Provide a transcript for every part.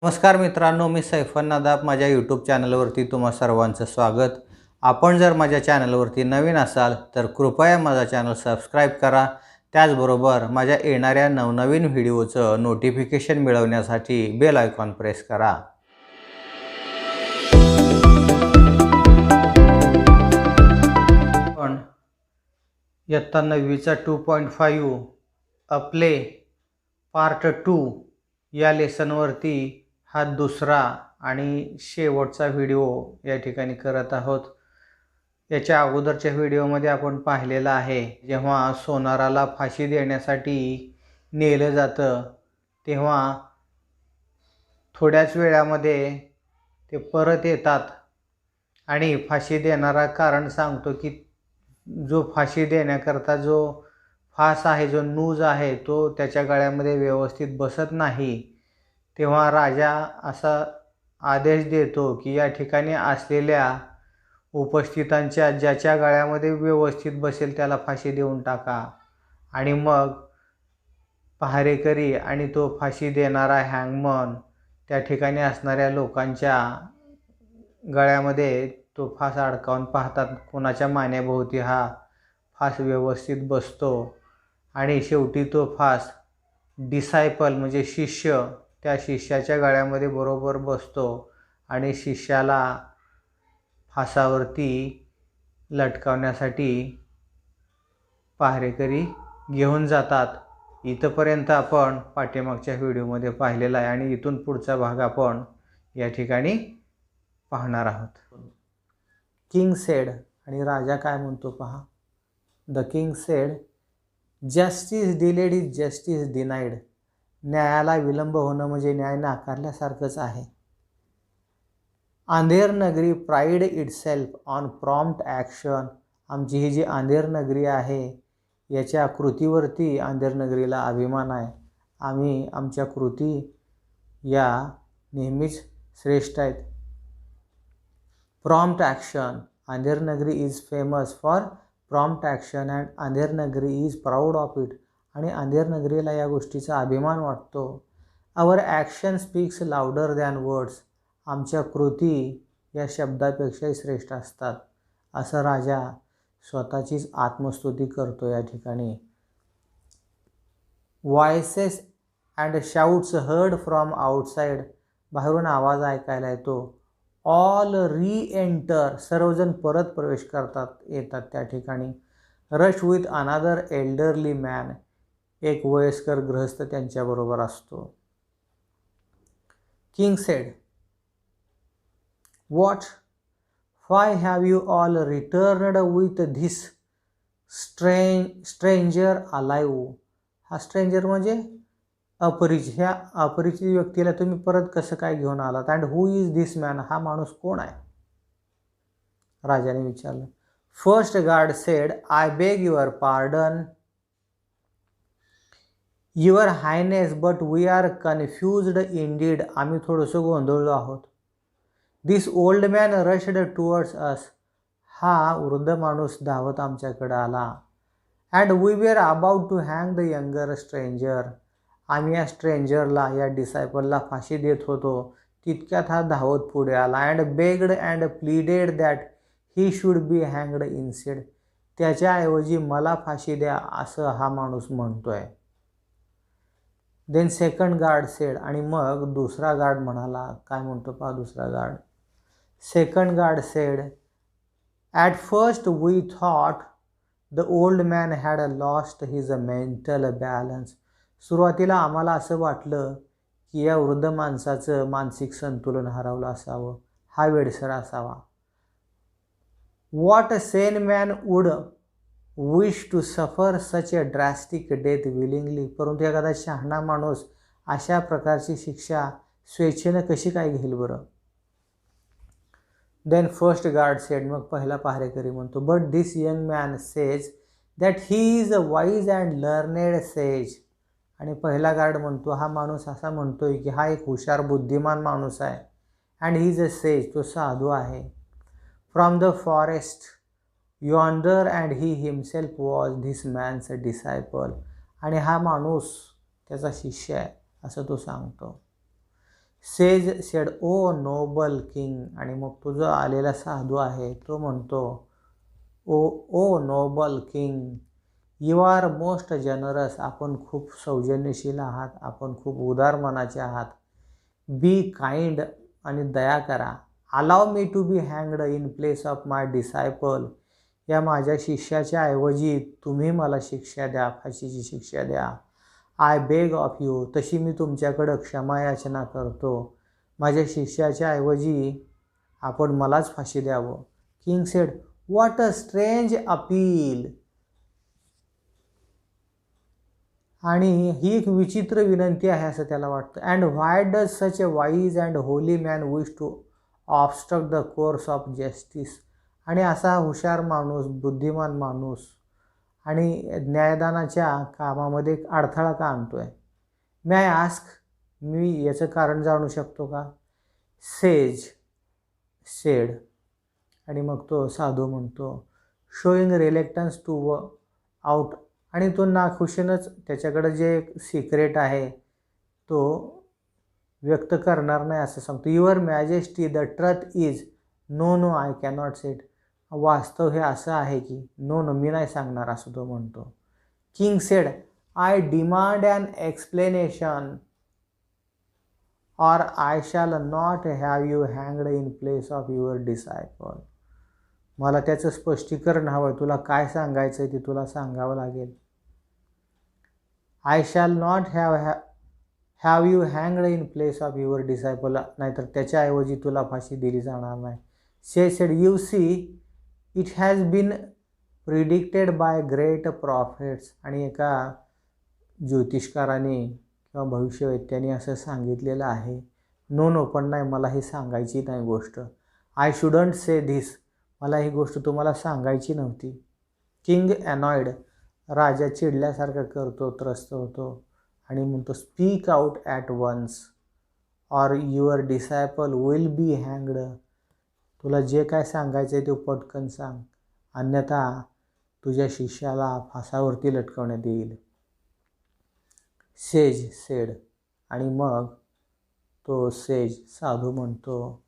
नमस्कार मित्रांनो, मी सैफन नादाब. माझ्या यूट्यूब चॅनलवरती तुम्हा सर्वांचं स्वागत. आपण जर माझ्या चॅनलवरती नवीन असाल तर कृपया माझा चॅनल सबस्क्राईब करा. त्याचबरोबर माझ्या येणाऱ्या नवनवीन व्हिडिओचं नोटिफिकेशन मिळवण्यासाठी बेल आयकॉन प्रेस करा. पण इयत्ता 9वीचा 2.5 अप्ले पार्ट 2 या लेसनवरती हा दुसरा आणि शेवटचा व्हिडिओ या ठिकाणी करत आहोत. याच्या अगोदरच्या व्हिडिओमध्ये आपण पाहिलेलं आहे, जेव्हा सोनाराला फाशी देण्यासाठी नेलं जातं तेव्हा थोड्याच वेळामध्ये ते परत येतात आणि फाशी देणारा कारण सांगतो की जो फाशी देण्याकरता जो फास आहे, जो नूज आहे, तो त्याच्या गळ्यामध्ये व्यवस्थित बसत नाही. तेव्हा राजा असा आदेश देतो की या ठिकाणी असलेल्या उपस्थितांच्या ज्याच्या गळ्यामध्ये व्यवस्थित बसेल त्याला फाशी देऊन टाका. आणि मग पहारेकरी आणि तो फाशी देणारा हँगमन त्या ठिकाणी असणाऱ्या लोकांच्या गळ्यामध्ये तो फास अडकावून पाहतात, कोणाच्या मानेभोवती हा फास व्यवस्थित बसतो. आणि शेवटी तो फास डिसायपल म्हणजे शिष्य, त्या शिष्याच्या गळ्यामध्ये बरोबर बसतो आणि शिष्याला फासावरती लटकावण्यासाठी पहारेकरी घेऊन जातात. इथपर्यंत आपण पाठीमागच्या व्हिडिओमध्ये पाहिलेला आहे आणि इथून पुढचा भाग आपण या ठिकाणी पाहणार आहोत. किंग सेड, आणि राजा काय म्हणतो पहा. The king said, justice delayed is justice denied. न्यायाला विलंब होणं म्हणजे न्याय नाकारल्यासारखंच आहे. Andher Nagri pride itself on prompt action. आमची ही जी अंधेर नगरी आहे याच्या कृतीवरती अंधेर नगरीला अभिमान आहे. आम्ही आमच्या कृती या नेहमीच श्रेष्ठ आहेत. Prompt action. Andher Nagari is famous for prompt action and Andher Nagari is proud of it. आणि अंधेर नगरीला या गोष्टीचा अभिमान वाटतो. Our action speaks louder than words. आमच्या कृती या शब्दापेक्षाही श्रेष्ठ असतात, असं राजा स्वतःचीच आत्मस्तुती करतो या ठिकाणी. Voices and shouts heard from outside. बाहेरून आवाज ऐकायला येतो. ऑल री एंटर. सर्वजण परत प्रवेश येतात त्या ठिकाणी. Rush with another elderly man. एक वयस्कर गृहस्थ त्यांच्याबरोबर असतो. King said, what, why have you all returned with this stranger alive. हा स्ट्रेंजर म्हणजे अपरिचित. ह्या अपरिचित व्यक्तीला तुम्ही परत कसं काय घेऊन आलात. And who is this man. हा माणूस कोण आहे, राजाने विचारलं. First guard said, I beg your pardon your highness, but we are confused indeed. आम्ही थोडंसं गोंधळलो आहोत. This old man rushed towards us. हा वृद्ध माणूस धावत आमच्याकडे आला. And we were about to hang the younger stranger. आम्ही या स्ट्रेंजरला, या डिसायपलला फाशी देत होतो. तितक्यात हा धावत पुढे आला. And begged and pleaded that he should be हँगड इन्स्टेड. त्याच्याऐवजी मला फाशी द्या असं हा माणूस म्हणतोय. देन सेकंड गार्ड सेड, आणि मग दुसरा गार्ड म्हणाला. काय म्हणतो पहा दुसरा guard. Second guard said, at first we thought the old man had lost his mental balance. सुरुवातीला आम्हाला असं वाटलं की या वृद्ध माणसाचं मानसिक संतुलन हरवलं असावं, हा वेडसर असावा. What sane man would wish to suffer such a ड्रॅस्टिक death willingly. परंतु एखादा शहाणा माणूस अशा प्रकारची शिक्षा स्वेच्छेनं कशी काय घेईल बरं. देन फर्स्ट गार्ड सेड, मग पहिला पहारेकरी म्हणतो, but this young man says that he is a wise and learned says. आणि पहिला गार्ड म्हणतो, हा माणूस असा म्हणतोय की हा एक हुशार बुद्धिमान माणूस आहे. And he is a sage, तो साधू आहे. From the forest yonder and he himself was this man's disciple. आणि हा माणूस त्याचा शिष्य आहे असं तो सांगतो. Sage said O noble king, आणि मग तो जो आलेला साधू आहे तो म्हणतो, O O noble king, you are most generous, आपण खूप सौजन्यशील आहात, आपण खूप उदार मनाचे आहात. बी काइंड, आणि दया करा. अलाव मी टू बी हँगड in place of my disciple, या माझ्या शिष्याच्या ऐवजी तुम्ही मला शिक्षा द्या, फाशीची शिक्षा द्या. आय बेग ऑफ यू, तशी मी तुमच्याकडं क्षमायाचना करतो. माझ्या शिष्याच्या ऐवजी आपण मलाच फाशी द्यावं. King said, what a strange appeal, आणि ही एक विचित्र विनंती आहे असं त्याला वाटतं. And why does such a wise and holy man wish to obstruct the course of justice, आणि असा हुशार माणूस, बुद्धिमान माणूस आणि न्यायदानाच्या कामामध्ये एक अडथळा का आणतोय. मे आय आस्क, मी याचं कारण जाणू शकतो का. सेज सेड, आणि मग तो साधू म्हणतो, शोईंग रिलेक्टन्स टू आउट, आणि तो नाखुशीनंच त्याच्याकडे जे एक सिक्रेट आहे तो व्यक्त करणार नाही असं सांगतो. Your majesty, the truth is, no no I cannot set, वास्तव हे असं आहे की नो नो मी नाही सांगणार असं तो म्हणतो. King said, I demand an explanation or I shall not have you हँगड in place of your disciple, मला त्याचं स्पष्टीकरण हवं आहे, तुला काय सांगायचं आहे ते तुला सांगावं लागेल. I shall not have you हँगड in place of your disciple, नाहीतर त्याच्याऐवजी तुला फाशी दिली जाणार नाही. Said, you see it has been predicted by great prophets, आणि एका ज्योतिषकाराने किंवा भविष्यवेत्त्याने असं सांगितलेलं आहे. नो नो, पण नाही, मला ही सांगायची नाही गोष्ट. आय शुडंट से धिस, मला ही गोष्ट तुम्हाला सांगायची नव्हती. किंग अनॉइड, राजा चिडल्यासारखं करतो, त्रस्त होतो आणि म्हणतो, speak out at once or your disciple will be हँगड, तुला जे काय सांगायचं आहे ते पटकन सांग, अन्यथा तुझ्या शिष्याला फासावरती लटकवण्यात येईल. सेज सेड, आणि मग तो सेज साधू म्हणतो,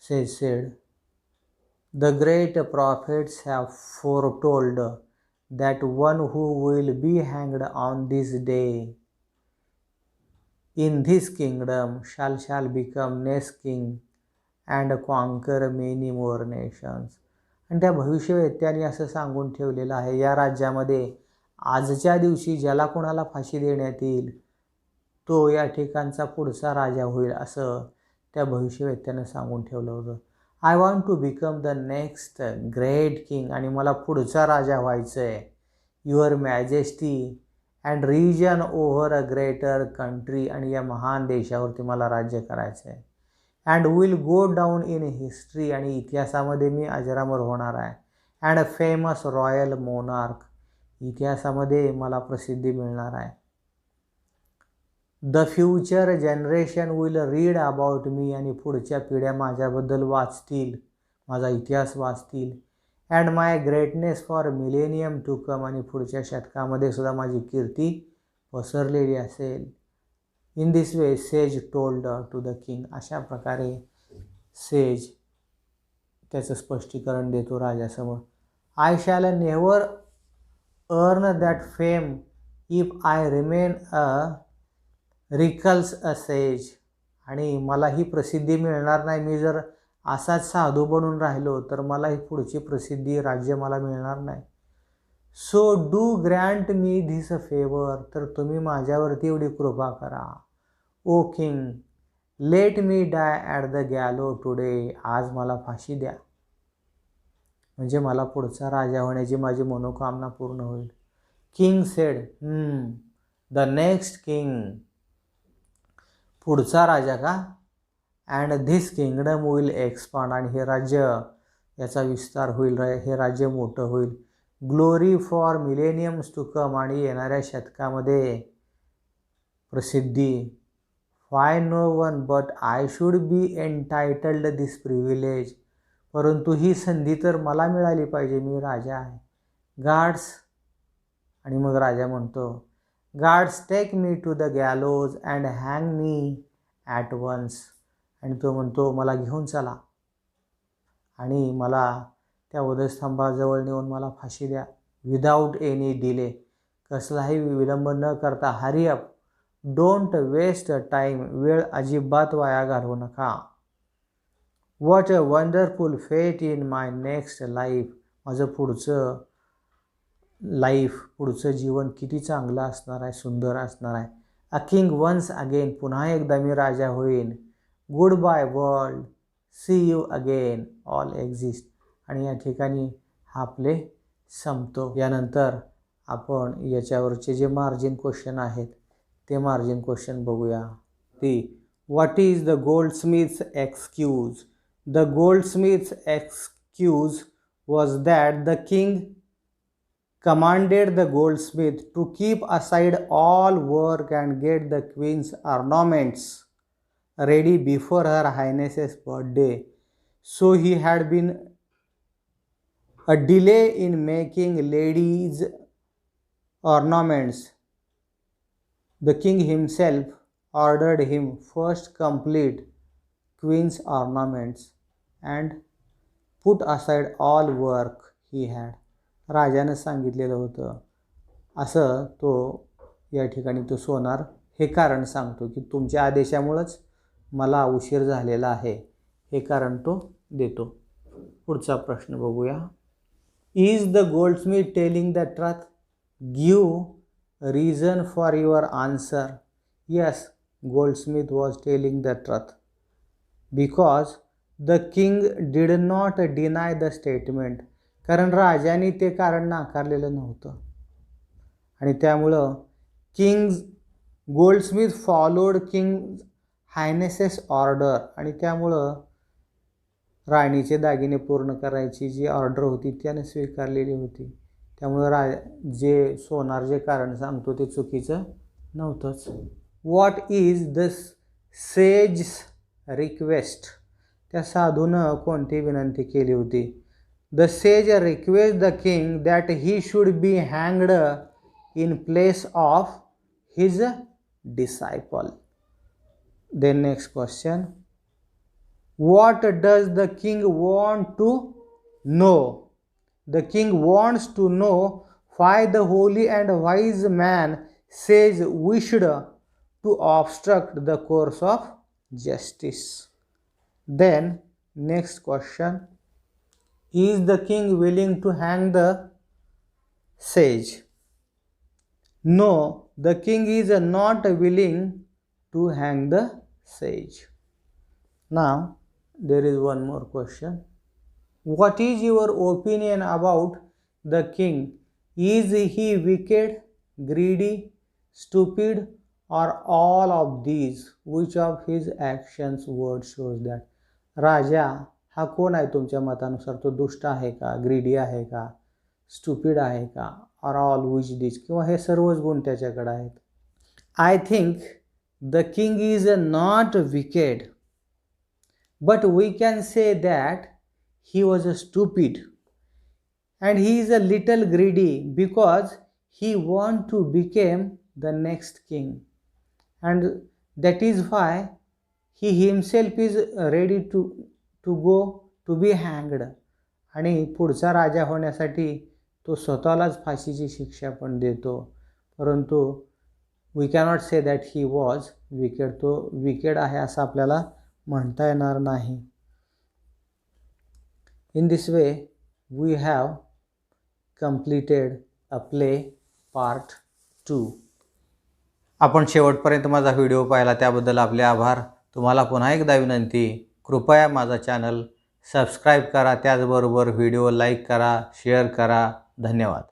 sage said, the great prophets have foretold that one who will be hanged on this day in this kingdom shall become next king and conquer many more nations. आणि त्या भविष्यवेत्त्याने असं सांगून ठेवलेलं आहे, या राज्यामध्ये आजच्या दिवशी ज्याला कोणाला फाशी देण्यात येईल तो या ठिकाणचा पुढचा राजा होईल असं त्या भविष्यवेत्त्यानं सांगून ठेवलं होतं. I want to become the next great king, आणि मला पुढचा राजा व्हायचं आहे. Your majesty and reign over a greater country, आणि या महान देशावरती मला राज्य करायचं आहे. And will go down in history, आणि इतिहासामध्ये मी अजरामर होणार आहे. And a famous royal monarch, इतिहासामध्ये मला प्रसिद्धी मिळणार आहे. The future generation will read about me, आणि पुढच्या पिढ्या माझ्याबद्दल वाचतील, माझा इतिहास वाचतील. And my greatness for millennium to come, आणि पुढच्या शतकामध्ये सुद्धा माझी कीर्ती पसरलेली असेल. In this way sage told to the king, अशा प्रकारे सेज त्याचं स्पष्टीकरण देतो राजासमोर. I shall never earn that fame if I remain a recluse a sage, आणि मला ही प्रसिद्धी मिळणार नाही, मी जर असाच साधू बनून राहिलो तर मला ही पुढची प्रसिद्धी, राज्य मला मिळणार नाही. So do grant me this favour, तर तुम्ही माझ्यावरती एवढी कृपा करा. O king, let me die at the gallows today, आज मला फाशी द्या, म्हणजे मला पुढचा राजा होण्याची माझी मनोकामना पूर्ण होईल. King sed, the next king, पुढचा राजा का. And this kingdom will expand, आणि हे राज्य, याचा विस्तार होईल, हे राज्य मोठं होईल. Glory for millenniums to come, आणि येणाऱ्या शतकामध्ये प्रसिद्धी. Why no one but I should be entitled this privilege, परंतु ही संधी तर मला मिळाली पाहिजे, मी राजा आहे. गार्ड्स, आणि मग राजा म्हणतो, guards take me to the gallows and hang me at once. आणि तो म्हणतो मला घेऊन चला आणि मला त्या वधस्तंभाजवळ नेऊन मला फाशी द्या. विदाऊट एनी डिले, कसलाही विलंब न करता. Hurry up, don't waste time, वेळ अजिबात वाया घालवू नका. What a wonderful fate in my next life, माझं पुढचं लाईफ, पुढचं जीवन किती चांगलं असणार आहे, सुंदर असणार आहे. अ किंग वन्स अगेन, पुन्हा एकदा मी राजा होईन. Goodbye world, see you again, all exist. आणि या ठिकाणी हा प्ले संपतो. यानंतर आपण याच्यावरचे जे मार्जिन क्वेश्चन आहेत ते मार्जिन क्वेश्चन बघूया. What is the goldsmith's excuse? The goldsmith's excuse was that the king commanded the goldsmith to keep aside all work and get the queen's ornaments ready before her highness's birthday. So he had been a delay in making ladies' ornaments. The king himself ordered him first complete queen's ornaments and put aside all work he had. राजानं सांगितलेलं होतं असं तो या ठिकाणी तो सोनार हे कारण सांगतो की तुमच्या आदेशामुळंच मला उशीर झालेला आहे, हे कारण तो देतो. पुढचा प्रश्न बघूया. Is the Goldsmith telling the truth? Give reason for your answer. Yes, Goldsmith was telling the truth because the king did not deny the statement. कारण राजाने ते कारण नाकारलेलं नव्हतं आणि त्यामुळं गोल्डस्मिथ फॉलोड किंग हायनेसेस ऑर्डर. आणि त्यामुळं राणीचे दागिने पूर्ण करायची जी ऑर्डर होती त्याने स्वीकारलेली होती. त्यामुळं जे सोनार जे कारण सांगतो ते चुकीचं नव्हतंच. What is the sage request? त्या साधूनं कोणती विनंती केली होती? The sage requested the king that he should be hanged in place of his disciple. Then next question. What does the king want to know? The king wants to know why the holy and wise man sage wished to obstruct the course of justice. Then next question. Is the king willing to hang the sage? No, the king is not willing to hang the sage. Now, there is one more question. What is your opinion about the king? Is he wicked, greedy, stupid, or all of these? Which of his actions word shows that? राजा हा कोण आहे तुमच्या मतानुसार? तो दुष्ट आहे का, greedy आहे का, स्टुपिड आहे का, ऑर ऑल विच दिस, किंवा हे सर्वच गुण त्याच्याकडे आहेत? I think the king is not wicked, but we can say that he was a stupid and he is a little greedy because he want to became the next king and that is why he himself is ready to go to be हँगड. आणि पुढचा राजा होण्यासाठी तो स्वतःलाच फाशीची शिक्षा पण देतो. परंतु we cannot say that he was wicked. तो विकेड आहे असं आपल्याला म्हणता येणार नाही. In this way we have completed a play part 2. आपण शेवटपर्यंत माझा व्हिडिओ पाहिला त्याबद्दल आपले आभार. तुम्हाला पुन्हा एकदा विनंती, कृपया माझा चॅनल सबस्क्राईब करा, त्याचबरोबर व्हिडिओ लाईक करा, शेअर करा. धन्यवाद.